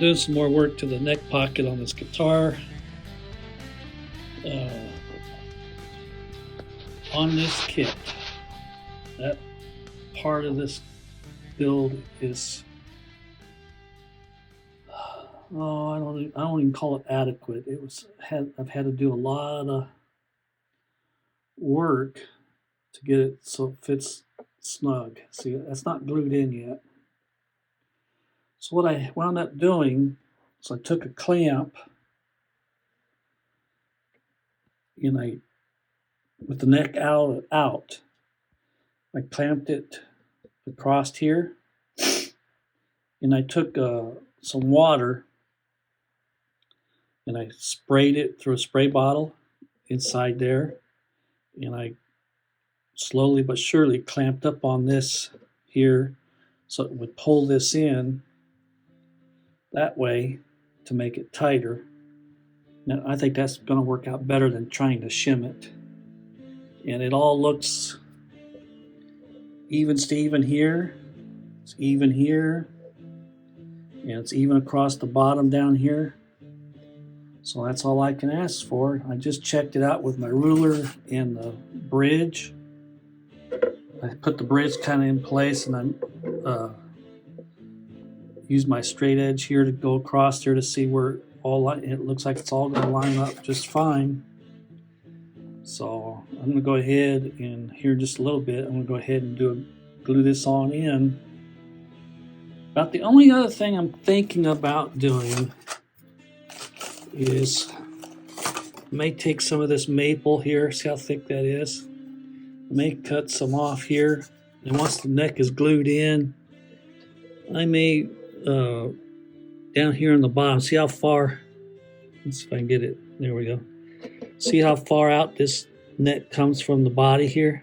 doing some more work to the neck pocket on this guitar. On this kit, that part of this build is I don't even call it adequate. I've had to do a lot of work to get it so it fits snug. See, that's not glued in yet. So what I wound up doing is I took a clamp and with the neck out, I clamped it across here, and I took some water and I sprayed it through a spray bottle inside there, and I slowly but surely clamped up on this here so it would pull this in that way to make it tighter. Now I think that's going to work out better than trying to shim it. And it all looks even here. It's even here, and it's even across the bottom down here. So that's all I can ask for. I just checked it out with my ruler and the bridge. I put the bridge kind of in place, and I used my straight edge here to go across there to see where it looks like it's all going to line up just fine. So I'm going to go ahead and here in just a little bit, I'm going to go ahead and glue this on in. About the only other thing I'm thinking about doing is I may take some of this maple here, see how thick that is. I may cut some off here, and once the neck is glued in, I may down here on the bottom, see how far, let's see if I can get it, there we go. See how far out this neck comes from the body here?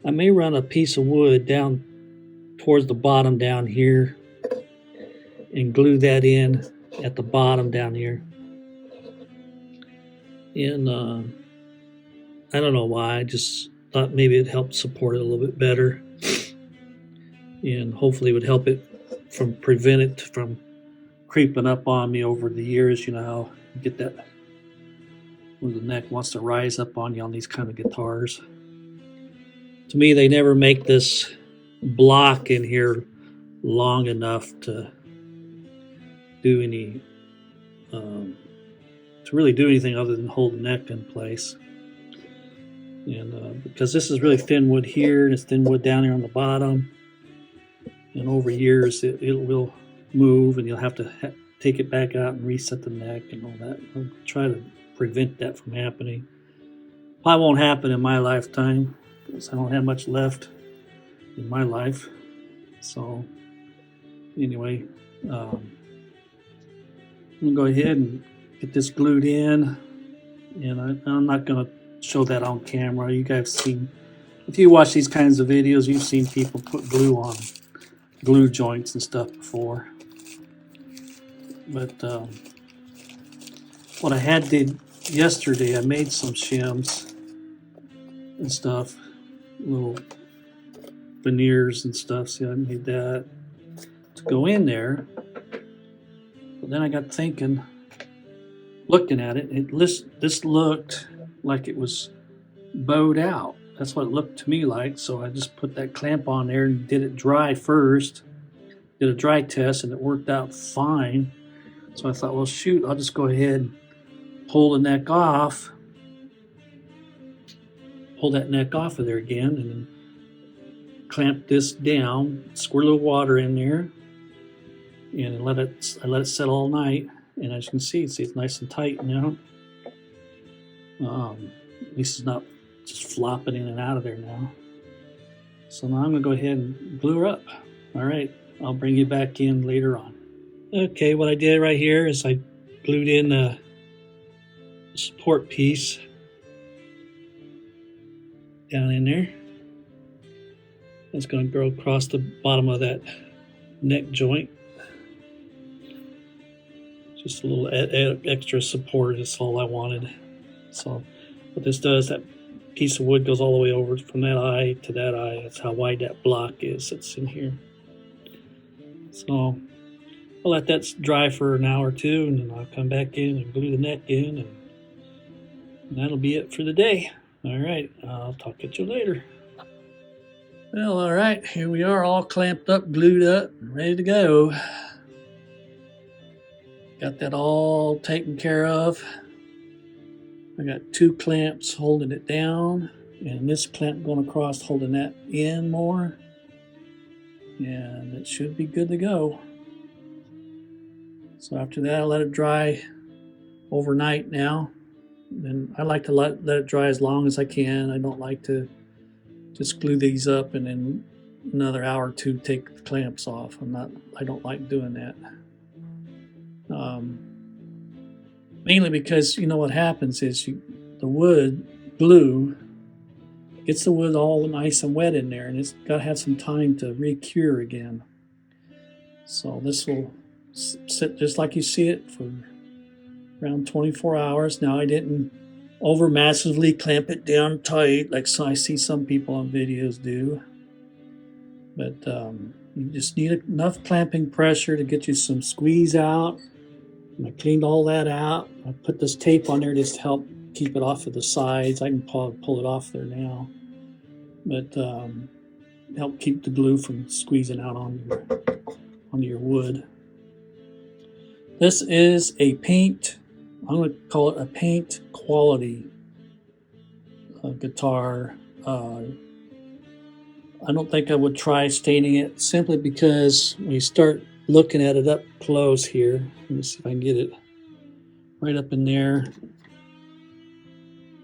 I may run a piece of wood down towards the bottom down here and glue that in at the bottom down here. And I don't know why, I just thought maybe it'd help support it a little bit better, and hopefully it would help it prevent it from creeping up on me over the years. You know how you get that when the neck wants to rise up on you on these kind of guitars. To me, they never make this block in here long enough to do any to really do anything other than hold the neck in place. And because this is really thin wood here, and it's thin wood down here on the bottom, and over years it will move, and you'll have to take it back out and reset the neck and all that. I'll try to prevent that from happening. Probably won't happen in my lifetime because I don't have much left in my life. So anyway, I'm gonna go ahead and get this glued in, and I'm not gonna show that on camera. You guys seen, if you watch these kinds of videos, you've seen people put glue on glue joints and stuff before. But what I had did yesterday, I made some shims and stuff, little veneers and stuff. See, I made that to go in there. But then I got thinking, looking at it, this looked like it was bowed out. That's what it looked to me like. So I just put that clamp on there and did it dry first. Did a dry test, and it worked out fine. So I thought, well, shoot, I'll just go ahead and pull the neck off. Pull that neck off of there again, and then clamp this down, squirt a little water in there, and I let it settle all night. And as you can see it's nice and tight now. At least it's not just flopping in and out of there now. So now I'm going to go ahead and glue her up. All right, I'll bring you back in later on. Okay, what I did right here is I glued in a support piece down in there. It's going to go across the bottom of that neck joint. Just a little extra support is all I wanted. So what this does, that piece of wood goes all the way over from that eye to that eye. That's how wide that block is that's in here. So I'll let that dry for an hour or two, and then I'll come back in and glue the neck in, and that'll be it for the day. All right, I'll talk to you later. Well, all right, here we are, all clamped up, glued up, and ready to go. Got that all taken care of. I got 2 clamps holding it down, and this clamp going across holding that in more, and it should be good to go. So after that, I'll let it dry overnight now. And I like to let it dry as long as I can. I don't like to just glue these up and then another hour or two take the clamps off. I don't like doing that. Mainly because you know what happens is the wood glue gets the wood all nice and wet in there, and it's got to have some time to re-cure again. So this will sit just like you see it for around 24 hours. Now I didn't over massively clamp it down tight like I see some people on videos do, but you just need enough clamping pressure to get you some squeeze out. And I cleaned all that out. I put this tape on there just to help keep it off of the sides. I can pull it off there now, but help keep the glue from squeezing out onto your wood. This is a paint, I'm going to call it a paint quality guitar. I don't think I would try staining it, simply because when you start looking at it up close here, let me see if I can get it right up in there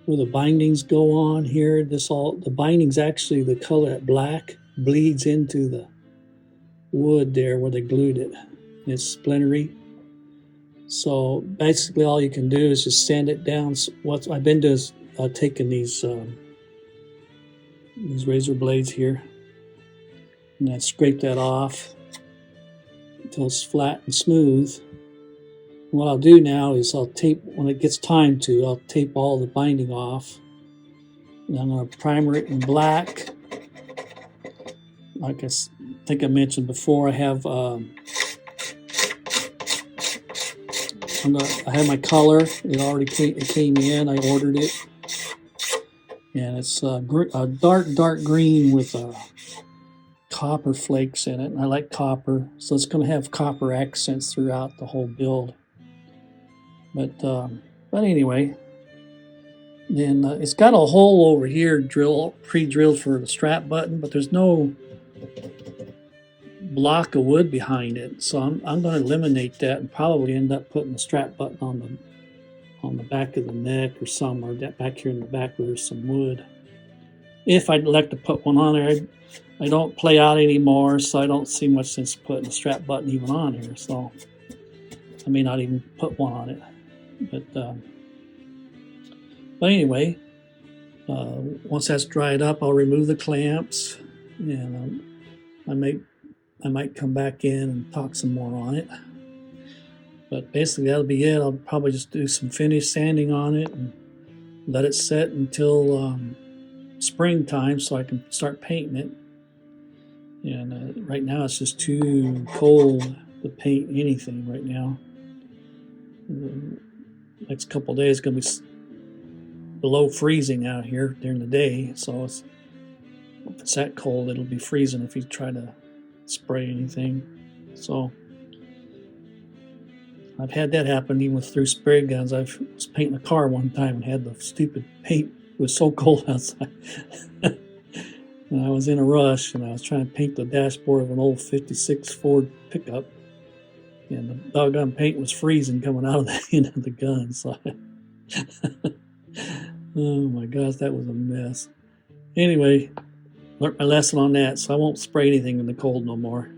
where the bindings go on here. The bindings, actually the color that black bleeds into the wood there where they glued it. It's splintery. So basically all you can do is just sand it down. What I've been doing is taking these razor blades here, and I scrape that off until it's flat and smooth. And what I'll do now is I'll tape, when it gets time to, I'll tape all the binding off. And I'm going to primer it in black. Like I think I mentioned before, I have I have my color. It already came in. I ordered it, and it's a dark green with copper flakes in it. And I like copper, so it's going to have copper accents throughout the whole build. But anyway, then it's got a hole over here pre-drilled for the strap button, but there's no block of wood behind it, so I'm going to eliminate that and probably end up putting the strap button on the back of the neck or somewhere back here in the back where there's some wood. If I'd like to put one on there, I don't play out anymore, so I don't see much sense putting the strap button even on here. So I may not even put one on it. But anyway, once that's dried up, I'll remove the clamps, and I might come back in and talk some more on it. But basically that'll be it. I'll probably just do some finish sanding on it and let it set until springtime so I can start painting it. And right now it's just too cold to paint anything right now. The next couple of days is going to be below freezing out here during the day, so if it's that cold, it'll be freezing if you try to spray anything. So I've had that happen even through spray guns. I was painting a car one time and had the stupid paint. It was so cold outside. And I was in a rush, and I was trying to paint the dashboard of an old 56 Ford pickup, and the doggone paint was freezing coming out of the end of the gun. So oh my gosh, that was a mess. Anyway, learned my lesson on that, so I won't spray anything in the cold no more.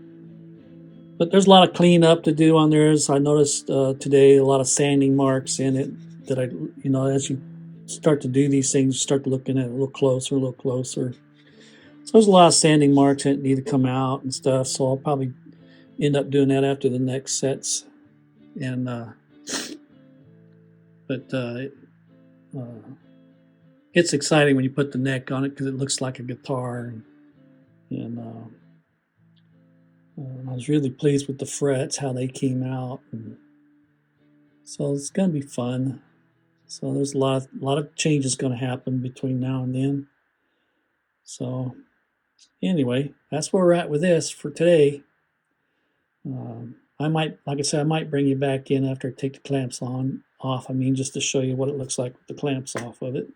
But there's a lot of cleanup to do on there. As I noticed today, a lot of sanding marks in it that as you start to do these things, you start looking at it a little closer. So there's a lot of sanding marks that need to come out and stuff. So I'll probably end up doing that after the next sets. And it's exciting when you put the neck on it because it looks like a guitar, and I was really pleased with the frets, how they came out. And so it's going to be fun. So there's a lot of changes going to happen between now and then. So anyway, that's where we're at with this for today. I might, like I said, I might bring you back in after I take the clamps off. I mean, just to show you what it looks like with the clamps off of it.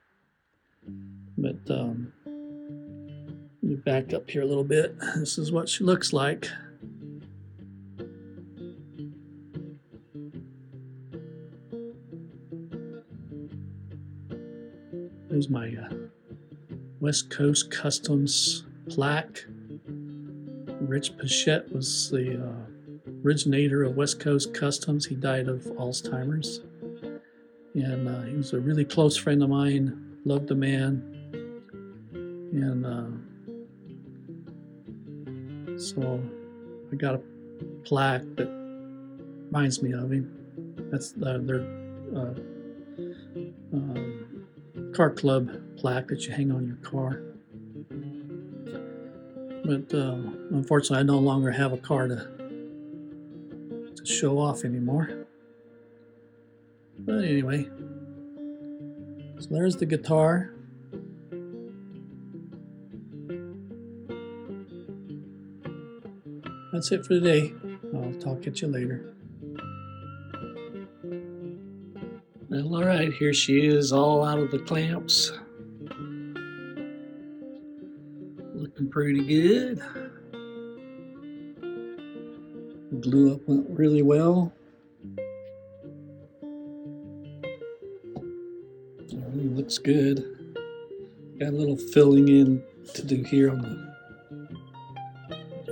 But let me back up here a little bit. This is what she looks like. There's my West Coast Customs plaque. Rich Pichette was the originator of West Coast Customs. He died of Alzheimer's. And he was a really close friend of mine, loved the man. And so I got a plaque that reminds me of him. That's their car club plaque that you hang on your car. But unfortunately, I no longer have a car to show off anymore. But anyway, so there's the guitar. That's it for today. I'll talk at you later. Well, all right, here she is, all out of the clamps. Looking pretty good. The glue up went really well. It really looks good. Got a little filling in to do here on the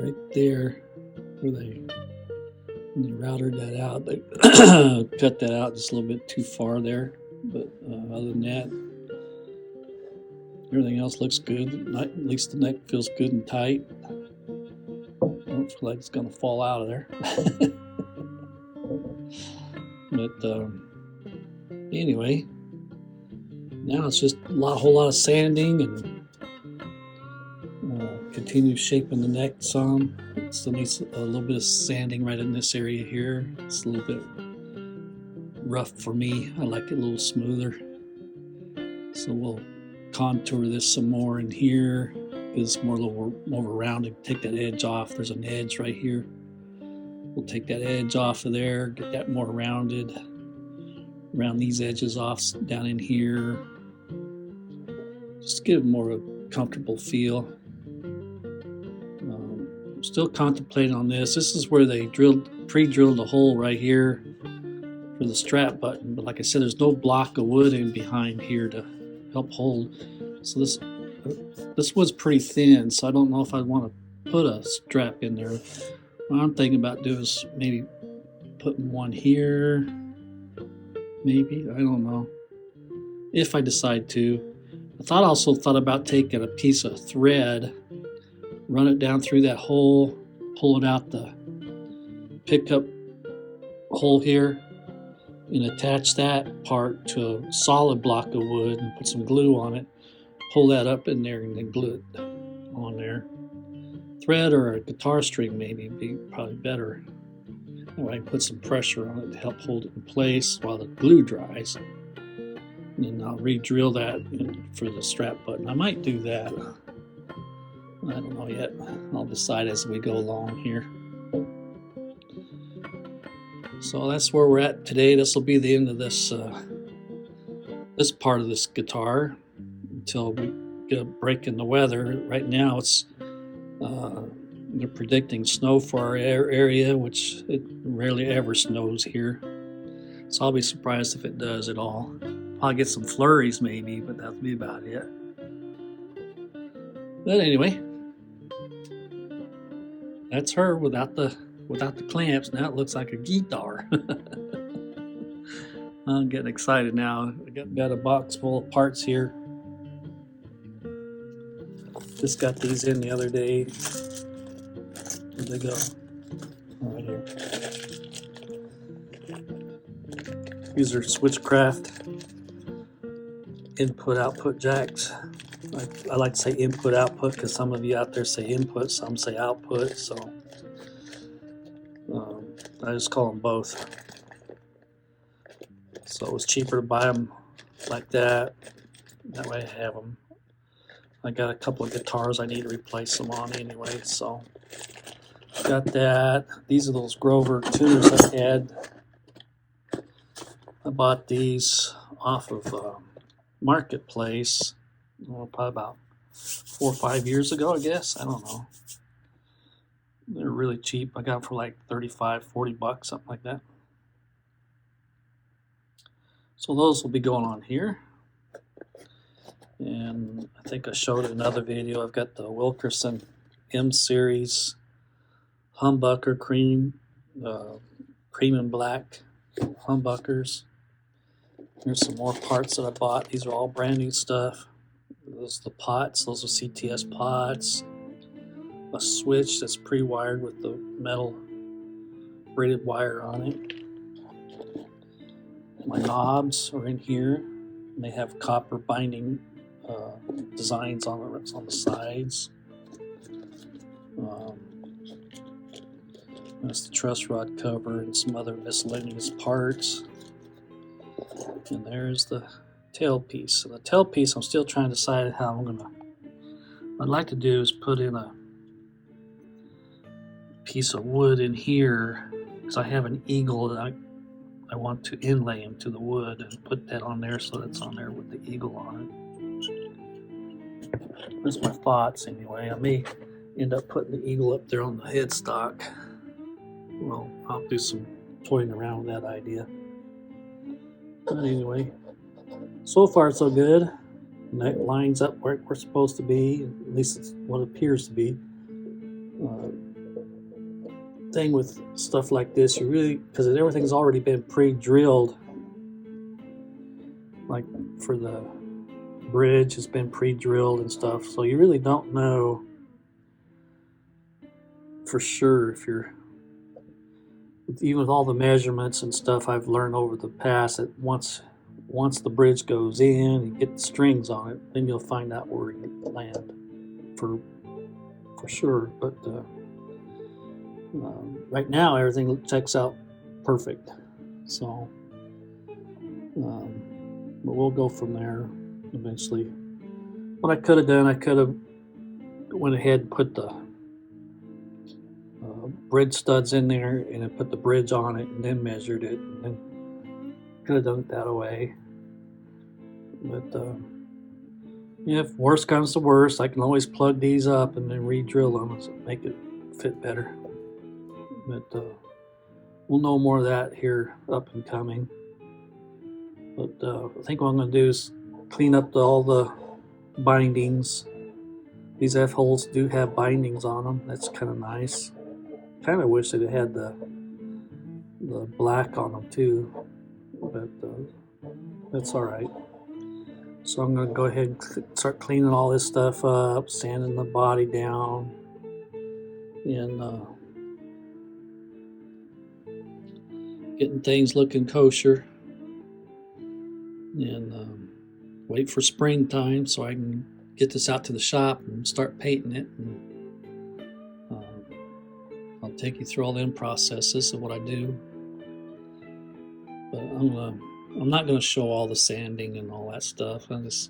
right there where when they routed that out, they cut that out just a little bit too far there. But other than that, everything else looks good. At least the neck feels good and tight. I don't feel like it's going to fall out of there. But anyway, now it's just a whole lot of sanding and continue shaping the neck some. It still needs a little bit of sanding right in this area here. It's a little bit rough for me. I like it a little smoother. So we'll contour this some more in here. It's more a little more rounded. Take that edge off. There's an edge right here. We'll take that edge off of there, get that more rounded. Round these edges off down in here. Just to give it more of a comfortable feel. Still contemplating on this. This is where they pre-drilled a hole right here for the strap button. But like I said, there's no block of wood in behind here to help hold. So this wood's pretty thin, so I don't know if I want to put a strap in there. What I'm thinking about doing is maybe putting one here. Maybe, I don't know. If I decide to. I also thought about taking a piece of thread, run it down through that hole, pull it out the pickup hole here, and attach that part to a solid block of wood and put some glue on it. Pull that up in there and then glue it on there. Thread or a guitar string maybe would be probably better. That way I can put some pressure on it to help hold it in place while the glue dries. And then I'll re-drill that for the strap button. I might do that. I don't know yet. I'll decide as we go along here. So that's where we're at today. This will be the end of this this part of this guitar until we get a break in the weather. Right now it's they're predicting snow for our area, which it rarely ever snows here. So I'll be surprised if it does at all. I'll get some flurries maybe, but that'll be about it. But anyway, that's her without the clamps. Now it looks like a guitar. I'm getting excited now. I got a box full of parts here. Just got these in the other day. Where'd they go? Right here. These are Switchcraft input-output jacks. I like to say input-output because some of you out there say input, some say output. So I just call them both. So it was cheaper to buy them like that. That way I have them. I got a couple of guitars I need to replace them on anyway, so got that. These are those Grover tuners I had. I bought these off of Marketplace, probably about 4 or 5 years ago, I guess. I don't know. They're really cheap. I got them for like 35, 40 bucks, something like that. So those will be going on here. And I think I showed another video. I've got the Wilkerson M Series humbucker cream and black humbuckers. Here's some more parts that I bought. These are all brand new stuff. Those are the pots. Those are CTS pots. A switch that's pre-wired with the metal braided wire on it. My knobs are in here. And they have copper binding designs on the sides. That's the truss rod cover and some other miscellaneous parts. And there's the tailpiece. So the tailpiece, I'm still trying to decide how I'm gonna. What I'd like to do is put in a piece of wood in here because I have an eagle that I want to inlay into the wood and put that on there so that's on there with the eagle on it. That's my thoughts anyway. I may end up putting the eagle up there on the headstock. Well, I'll do some toying around with that idea. But anyway, so far so good. And that lines up where we're supposed to be. At least it's what it appears to be. Thing with stuff like this, you really, because everything's already been pre-drilled. Like for the bridge, it's been pre-drilled and stuff. So you really don't know for sure if you're, even with all the measurements and stuff I've learned over the past, that once the bridge goes in and get the strings on it, then you'll find out where you land for sure. But right now everything checks out perfect. So but we'll go from there eventually. What I could have done, I could have went ahead and put the bridge studs in there and then put the bridge on it and then measured it, and then could have done it that way. But yeah, if worst comes to worst, I can always plug these up and then re-drill them to make it fit better. But we'll know more of that here up and coming. But I think what I'm going to do is clean up all the bindings. These F-holes do have bindings on them. That's kind of nice. Kind of wish it had the black on them too, but that's all right. So I'm going to go ahead and start cleaning all this stuff up, sanding the body down, and getting things looking kosher, and wait for springtime so I can get this out to the shop and start painting it. And I'll take you through all them processes of what I do. But I'm not gonna show all the sanding and all that stuff. There's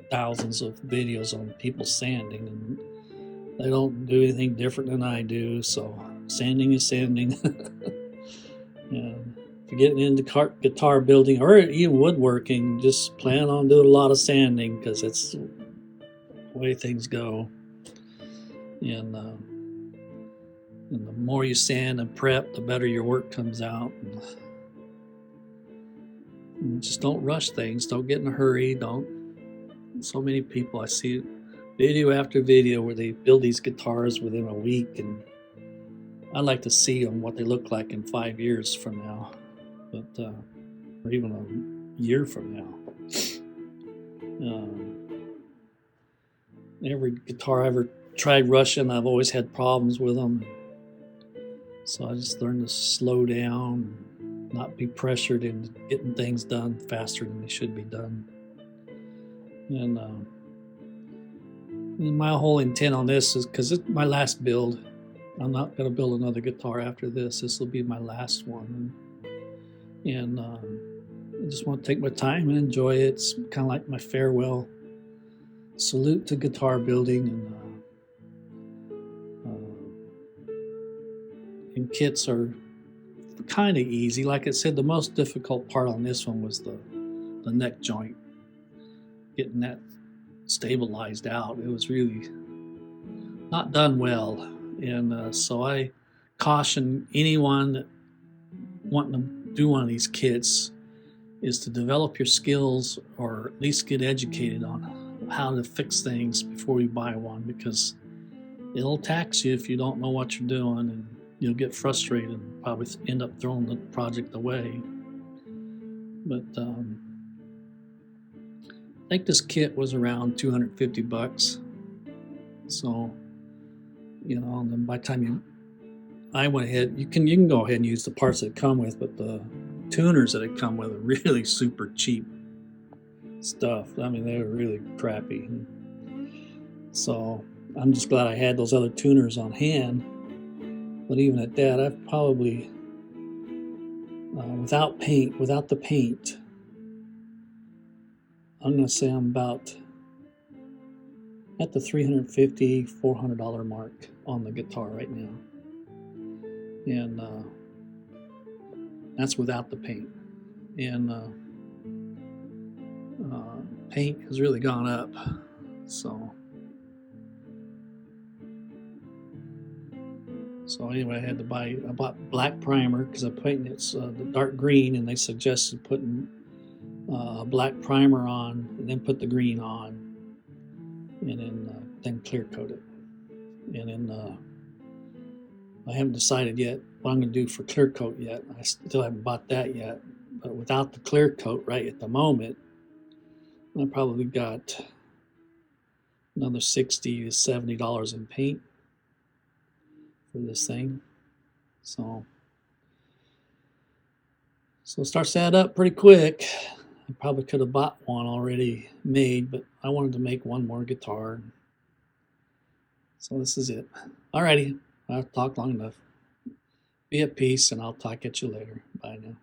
thousands of videos on people sanding, and they don't do anything different than I do. So sanding is sanding. And if you're getting into guitar building or even woodworking, just plan on doing a lot of sanding because it's the way things go. And the more you sand and prep, the better your work comes out. And just don't rush things. Don't get in a hurry. So many people I see video after video where they build these guitars within a week, and I'd like to see them what they look like in 5 years from now, but or even a year from now. Every guitar I ever tried rushing, I've always had problems with them. So I just learned to slow down, and not be pressured into getting things done faster than they should be done. And my whole intent on this is because it's my last build. I'm not going to build another guitar after this. This will be my last one. And I just want to take my time and enjoy it. It's kind of like my farewell salute to guitar building. And kits are kind of easy. Like I said, the most difficult part on this one was the neck joint, getting that stabilized out. It was really not done well, and so I caution anyone that wanting to do one of these kits is to develop your skills, or at least get educated on how to fix things before you buy one, because it'll tax you if you don't know what you're doing, and you'll get frustrated and probably end up throwing the project away. But I think this kit was around $250. So, and then by the time I went ahead, you can go ahead and use the parts that it come with, but the tuners that it come with are really super cheap stuff. I mean, they were really crappy. So I'm just glad I had those other tuners on hand. But even at that, I've probably, without the paint, I'm going to say I'm about at the $350, $400 mark on the guitar right now. And that's without the paint. And paint has really gone up. So anyway, I bought black primer because I'm painting it's the dark green, and they suggested putting black primer on and then put the green on, and then clear coat it. And then I haven't decided yet what I'm going to do for clear coat yet. I still haven't bought that yet. But without the clear coat right at the moment, I probably got another $60 to $70 in paint for this thing. So it starts to add up pretty quick. I probably could have bought one already made, but I wanted to make one more guitar. So this is it. Alrighty, I've talked long enough. Be at peace, and I'll talk at you later. Bye now.